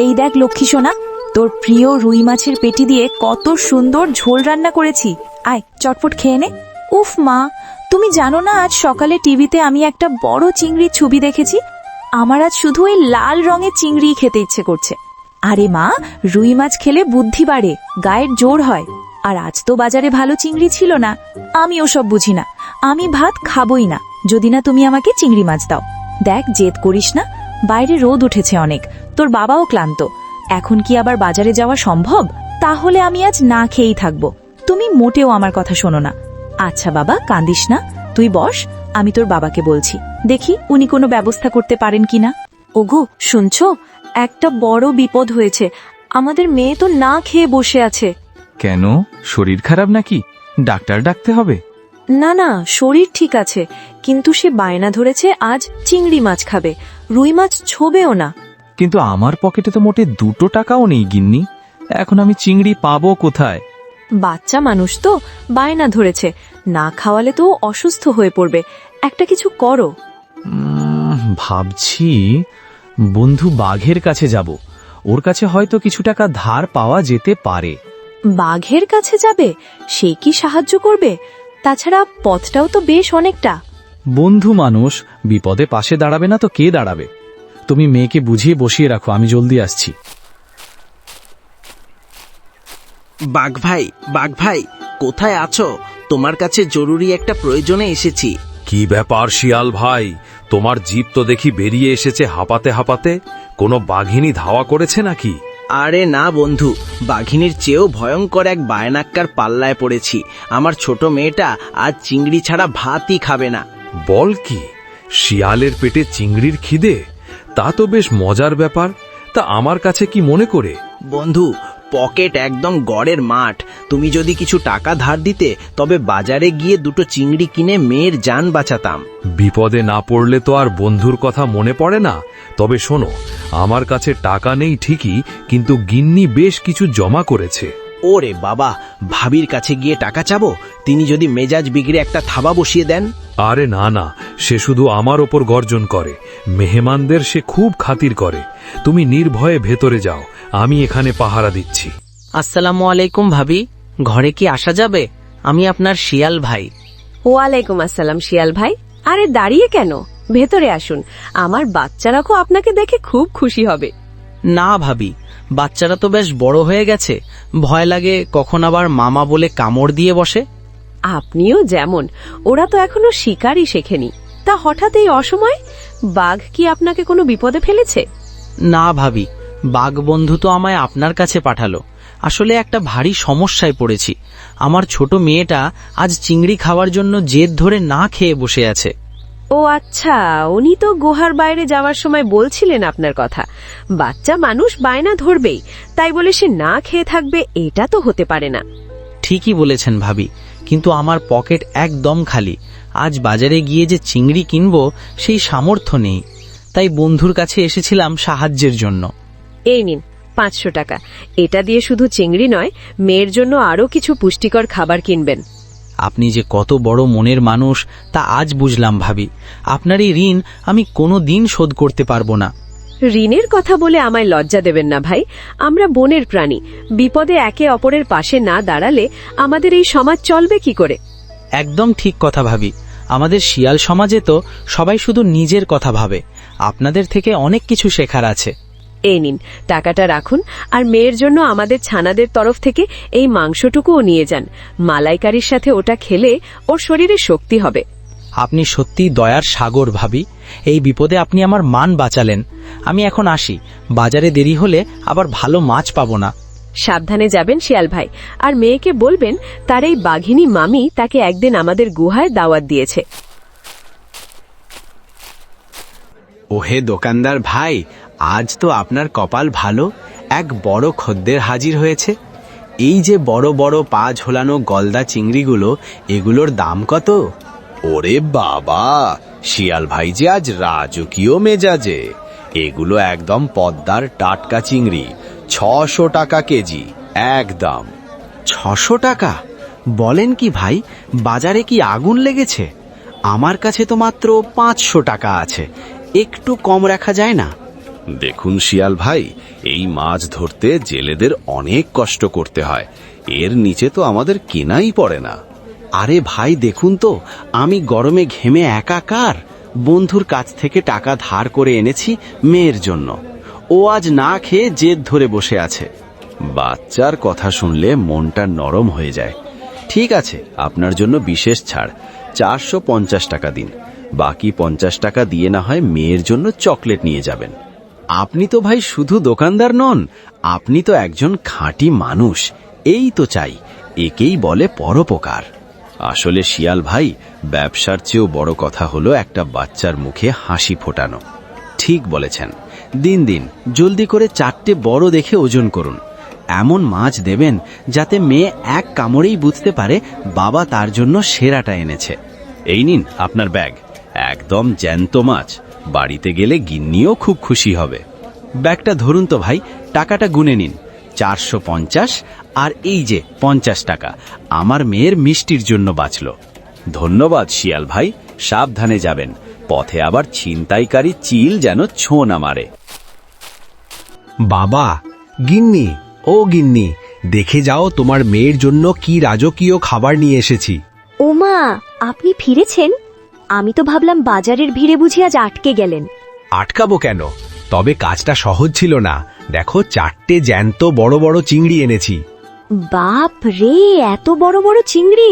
এই দেখ লক্ষ্মী সোনা, তোর প্রিয় রুই মাছের পেটি দিয়ে কত সুন্দর ঝোল রান্না করেছি। আয় চটপট খেয়ে নে। উফ মা, তুমি জানো না আজ সকালে টিভিতে আমি একটা বড় চিংড়ির ছবি দেখেছি। আমার আজ শুধু এই লাল রঙের চিংড়ি খেতে ইচ্ছে করছে। আরে মা, রুই মাছ খেলে বুদ্ধি বাড়ে, গায়ের জোর হয়। আর আজ তো বাজারে ভালো চিংড়ি ছিল না। আমি ওসব বুঝি না, আমি ভাত খাবই না যদি না তুমি আমাকে চিংড়ি মাছ দাও। দেখ জেদ করিস না, বাইরে রোদ উঠেছে অনেক, তোর বাবাও ক্লান্ত। এখন কি আবার বাজারে যাওয়া সম্ভব? তাহলে আমি আজ না খেয়েই থাকবো। তুমি মোটেও আমার কথা শোনো না। আচ্ছা বাবা, কাঁদিস না, তুই বস, আমি তোর বাবাকে বলছি, দেখি উনি কোনো ব্যবস্থা করতে পারেন কিনা। ওগো শুনছো, একটা বড় বিপদ হয়েছে। আমাদের মেয়ে তো না খেয়ে বসে আছে। কেন, শরীর খারাপ নাকি? ডাক্তার ডাকতে হবে? না না, শরীর ঠিক আছে, কিন্তু সে বায়না ধরেছে আজ চিংড়ি মাছ খাবে, রুই মাছ ছোবেও না। কিন্তু আমার পকেটে তো মোটে 2 টাকাও নেই গিন্নি, এখন আমি চিংড়ি পাবো কোথায়? বাচ্চা মানুষ তো, বায়না ধরেছে, না খাওয়ালে তো অসুস্থ হয়ে পড়বে। একটা কিছু করো। ভাবছি বন্ধু বাঘের কাছে যাব, ওর কাছে হয়তো কিছু টাকা ধার পাওয়া যেতে পারে। বাঘের কাছে যাবে? সে কি সাহায্য করবে? তাছাড়া পথটাও তো বেশ অনেকটা। বন্ধু মানুষ, বিপদে পাশে দাঁড়াবে না তো কে দাঁড়াবে? তুমি মেয়েকে বুঝিয়ে বসিয়ে রাখো, আমি জলদি আসছি। বাঘ ভাই, কোথায় আছো? তোমার কাছে জরুরি একটা প্রয়োজনে এসেছি। কি ব্যাপার শিয়াল ভাই, তোমার জিভ তো দেখি বেরিয়ে এসেছে হাঁপাতে হাঁপাতে। কোনো বাঘিনী ধাওয়া করেছে নাকি? আরে না বন্ধু, বাঘিনীর চেয়েও ভয়ঙ্কর এক বায়নাক্কার পাল্লায় পড়েছি। আমার ছোট মেয়েটা আজ চিংড়ি ছাড়া ভাতই খাবে না। বল কি, শিয়ালের পেটে চিংড়ির খিদে? তা তো বেশ মজার ব্যাপার। তা আমার কাছে কি মনে করে? বন্ধু, পকেট একদম গড়ের মাঠ। তুমি যদি কিছু টাকা ধার দিতে, তবে বাজারে গিয়ে 2 চিংড়ি কিনে মেয়ের জান বাঁচাতাম। বিপদে না পড়লে তো আর বন্ধুর কথা মনে পড়ে না। তবে শোনো, আমার কাছে টাকা নেই ঠিকই, কিন্তু গিন্নি বেশ কিছু জমা করেছে। ওরে বাবা, ভাবির কাছে গিয়ে টাকা চাবো? তিনি যদি মেজাজ বিগড়ে একটা থাবা বসিয়ে দেন। আরে না না, সে শুধু আমার ওপর গর্জন করে, মেহমানদের সে খুব খাতির করে। তুমি নির্ভয়ে ভেতরে যাও, আমি এখানে পাহারা দিচ্ছি। আসসালামু আলাইকুম ভাবি, ঘরে কি আসা যাবে? আমি আপনার শিয়াল ভাই। ওয়ালাইকুম আসসালাম শিয়াল ভাই। আরে দাঁড়িয়ে কেন, ভেতরে আসুন, আমার বাচ্চারাও আপনাকে দেখে খুব খুশি হবে। না ভাবি, বাচ্চারা তো বেশ বড় হয়ে গেছে, ভয় লাগে কখন আবার মামা বলে কামড় দিয়ে বসে। আপনিও যেমন, ওরা তো এখনো শিকারই শেখেনি। তা হঠাৎ এই অসময়, বাঘ কি আপনাকে কোনো বিপদে ফেলেছে? না ভাবি, বাঘ বন্ধু তো আমায় আপনার কাছে পাঠালো। আসলে একটা ভারী সমস্যায় পড়েছি। আমার ছোট মেয়েটা আজ চিংড়ি খাওয়ার জন্য জেদ ধরে না খেয়ে বসে আছে। ও আচ্ছা, উনি তো গুহার বাইরে যাওয়ার সময় বলছিলেন আপনার কথা। বাচ্চা মানুষ বায়না ধরবেই, তাই বলে সে না খেয়ে থাকবে এটা তো হতে পারে না। ঠিকই বলেছেন ভাবি, কিন্তু আমার পকেট একদম খালি। আজ বাজারে গিয়ে যে চিংড়ি কিনবো সেই সামর্থ্য নেই, তাই বন্ধুর কাছে এসেছিলাম সাহায্যের জন্য। এই নিন 500 টাকা। এটা দিয়ে শুধু চিংড়ি নয়, মেয়ের জন্য আরো কিছু পুষ্টিকর খাবার কিনবেন। আপনি যে কত বড় মনের মানুষ তা আজ বুঝলাম ভাবি। আপনার এই ঋণ আমি কোনো দিন শোধ করতে পারবো না। ঋণের কথা বলে আমায় লজ্জা দেবেন না ভাই। আমরা বনের প্রাণী, বিপদে একে অপরের পাশে না দাঁড়ালে আমাদের এই সমাজ চলবে কি করে? একদম ঠিক কথা ভাবি। আমাদের শিয়াল সমাজে তো সবাই শুধু নিজের কথা ভাবে। আপনাদের থেকে অনেক কিছু শেখার আছে। এই নিন টাকাটা রাখুন, আর মেয়ের জন্য আমাদের ছানাদের তরফ থেকে এই মাংসটুকুও নিয়ে যান। মালাইকারির সাথে ওটা খেলে ওর শরীরে শক্তি হবে। আপনি সত্যিই দয়ার সাগর ভাবি। এই বিপদে আপনি আমার মান বাঁচালেন। আমি এখন আসি, বাজারে দেরি হলে আবার ভালো মাছ পাবো না। সাবধানে যাবেন শিয়াল ভাই, আর মেয়েকে বলবেন তার এই বাঘিনী মামি তাকে একদিন আমাদের গুহায় দাওয়াত দিয়েছে। ওহে দোকানদার ভাই, আজ তো আপনার কপাল ভালো, এক বড় খদ্দের হাজির হয়েছে। এই যে বড় বড় পা ঝোলানো গলদা চিংড়িগুলো, এগুলোর দাম কত? ওরে বাবা, শিয়াল ভাই যে আজ রাজকীয় মেজাজে। এগুলো একদম পদ্মার টাটকা চিংড়ি, 600 টাকা কেজি একদম। 600 টাকা? বলেন কি ভাই, বাজারে কি আগুন লেগেছে? আমার কাছে তো মাত্র 500 টাকা আছে, একটু কম রাখা যায় না? দেখুন শিয়াল ভাই, এই মাছ ধরতে জেলেদের অনেক কষ্ট করতে হয়, এর নিচে তো আমাদের কেনাই পড়ে না। আরে ভাই দেখুন তো, আমি গরমে ঘেমে একাকার, বন্ধুর কাছ থেকে টাকা ধার করে এনেছি মেয়ের জন্য। ও আজ না খেয়ে জেদ ধরে বসে আছে। বাচ্চার কথা শুনলে মনটা নরম হয়ে যায়। ঠিক আছে, আপনার জন্য বিশেষ ছাড়, 450 টাকা দিন। বাকি 50 টাকা দিয়ে না হয় মেয়ের জন্য চকলেট নিয়ে যাবেন। আপনি তো ভাই শুধু দোকানদার নন, আপনি তো একজন খাঁটি মানুষ। এই তো চাই, একেই বলে পরোপকার। আসলে শিয়াল ভাই, ব্যবসার চেয়েও বড় কথা হলো একটা বাচ্চার মুখে হাসি ফোটানো। ঠিক বলেছেন, দিন দিন জলদি করে 4টে বড় দেখে ওজন করুন। এমন মাছ দেবেন যাতে মেয়ে এক কামড়েই বুঝতে পারে বাবা তার জন্য সেরাটা এনেছে। এই নিন আপনার ব্যাগ, একদম জ্যান্ত মাছ। বাড়িতে গেলে গিন্নিও খুব খুশি হবে। ব্যাগটা ধরুন তো ভাই, টাকাটা গুনে নিন। 450 আর এই যে 50 টাকা আমার মেয়ের মিষ্টির জন্য বাঁচল। ধন্যবাদ শিয়াল ভাই, সাবধানে যাবেন, পথে আবার ছিনতাইকারী চিল যেন ছোঁ না মারে। বাবা, গিন্নি, ও গিন্নি, দেখে যাও তোমার মেয়ের জন্য কি রাজকীয় খাবার নিয়ে এসেছি। ওমা, আপনি ফিরেছেন? আমি তো ভাবলাম বাজারের ভিড়ে বুঝি আজ আটকে গেলেন। আটকাবো কেন? তবে কাজটা সহজ ছিল না। দেখো, 4টে জ্যান্ত বড় বড় চিংড়ি এনেছি। বাপ রে, এত বড় বড় চিংড়ি!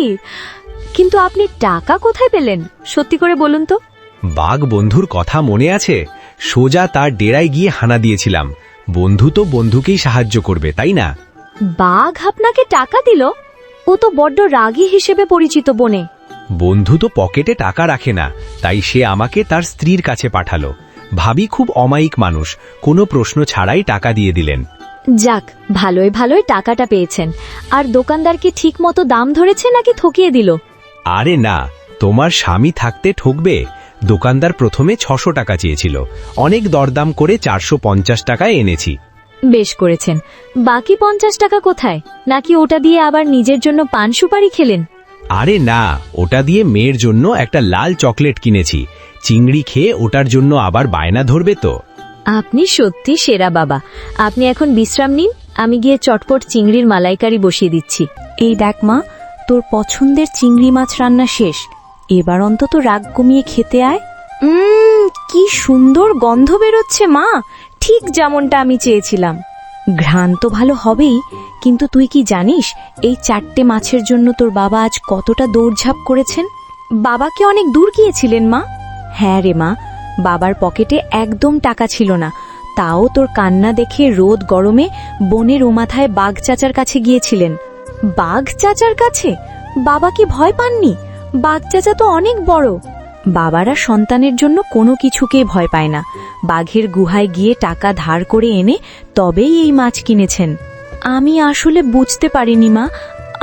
কিন্তু আপনি টাকা কোথায় পেলেন, সত্যি করে বলুন তো? বাঘ বন্ধুর কথা মনে আছে? সোজা তার ডেরায় গিয়ে হানা দিয়েছিলাম। বন্ধু তো বন্ধুকেই সাহায্য করবে, তাই না? বাঘ আপনাকে টাকা দিল? ও তো বড্ড রাগী হিসেবে পরিচিত বনে। বন্ধু তো পকেটে টাকা রাখে না, তাই সে আমাকে তার স্ত্রীর কাছে পাঠালো। ভাবি খুব অমায়িক মানুষ, কোনো প্রশ্ন ছাড়াই টাকা দিয়ে দিলেন। যাক, ভালোই ভালোই টাকাটা পেয়েছেন। আর দোকানদার কি ঠিক মতো দাম ধরেছে নাকি ঠকিয়ে দিল? আরে না, তোমার স্বামী থাকতে ঠকবে? দোকানদার প্রথমে 600 টাকা চেয়েছিল, অনেক দরদাম করে 450 টাকায় এনেছি। বেশ করেছেন। বাকি 50 টাকা কোথায়? নাকি ওটা দিয়ে আবার নিজের জন্য পান সুপারি খেলেন? আরে না, ওটা দিয়ে মেয়ের জন্য একটা লাল চকলেট কিনেছি। চিংড়ি খেয়ে ওটার জন্য আবার বায়না ধরবে তো। আপনি সত্যি সেরা বাবা। আপনি এখন বিশ্রাম নিন, আমি গিয়ে চটপট চিংড়ির মালাইকারি বসিয়ে দিচ্ছি। এই দেখ মা, তোর পছন্দের চিংড়ি মাছ রান্না শেষ। এবার অন্তত রাগ কমিয়ে খেতে আয়। কি সুন্দর গন্ধ বেরোচ্ছে মা, ঠিক যেমনটা আমি চেয়েছিলাম। ঘ্রাণ তো ভালো হবেই, কিন্তু তুই কি জানিস এই 4টে মাছের জন্য তোর বাবা আজ কতটা দৌড়ঝাঁপ করেছেন? বাবাকে অনেক দূর গিয়েছিলেন মা? হ্যাঁ রে মা, বাবার পকেটে একদম টাকা ছিল না, তাও তোর কান্না দেখে রোদ গরমে বনের ও মাথায় বাঘ চাচার কাছে গিয়েছিলেন। বাঘ চাচার কাছে? বাবা কি ভয় পাননি? বাঘ চাচা তো অনেক বড়। বাবারা সন্তানের জন্য কোনো কিছুকেই ভয় পায় না। বাঘের গুহায় গিয়ে টাকা ধার করে এনে তবেই এই মাছ কিনেছেন। আমি আসলে বুঝতে পারিনি মা,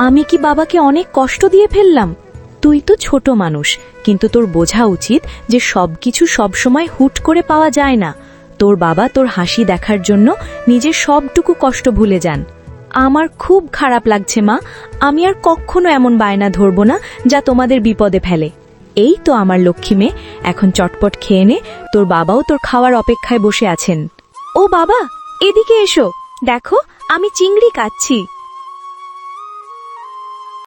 আমি কি বাবাকে অনেক কষ্ট দিয়ে ফেললাম? তুই তো ছোট মানুষ, কিন্তু তোর বোঝা উচিত যে সবকিছু সবসময় হুট করে পাওয়া যায় না। তোর বাবা তোর হাসি দেখার জন্য নিজের সবটুকু কষ্ট ভুলে যান। আমার খুব খারাপ লাগছে মা, আমি আর কখনো এমন বায়না ধরব না যা তোমাদের বিপদে ফেলে। এই তো আমার লক্ষ্মী মেয়ে, এখন চটপট খেয়ে নে, তোর বাবাও তোর খাওয়ার অপেক্ষায় বসে আছেন। ও বাবা, এদিকে এসো, দেখো আমি চিংড়ি কাটছি।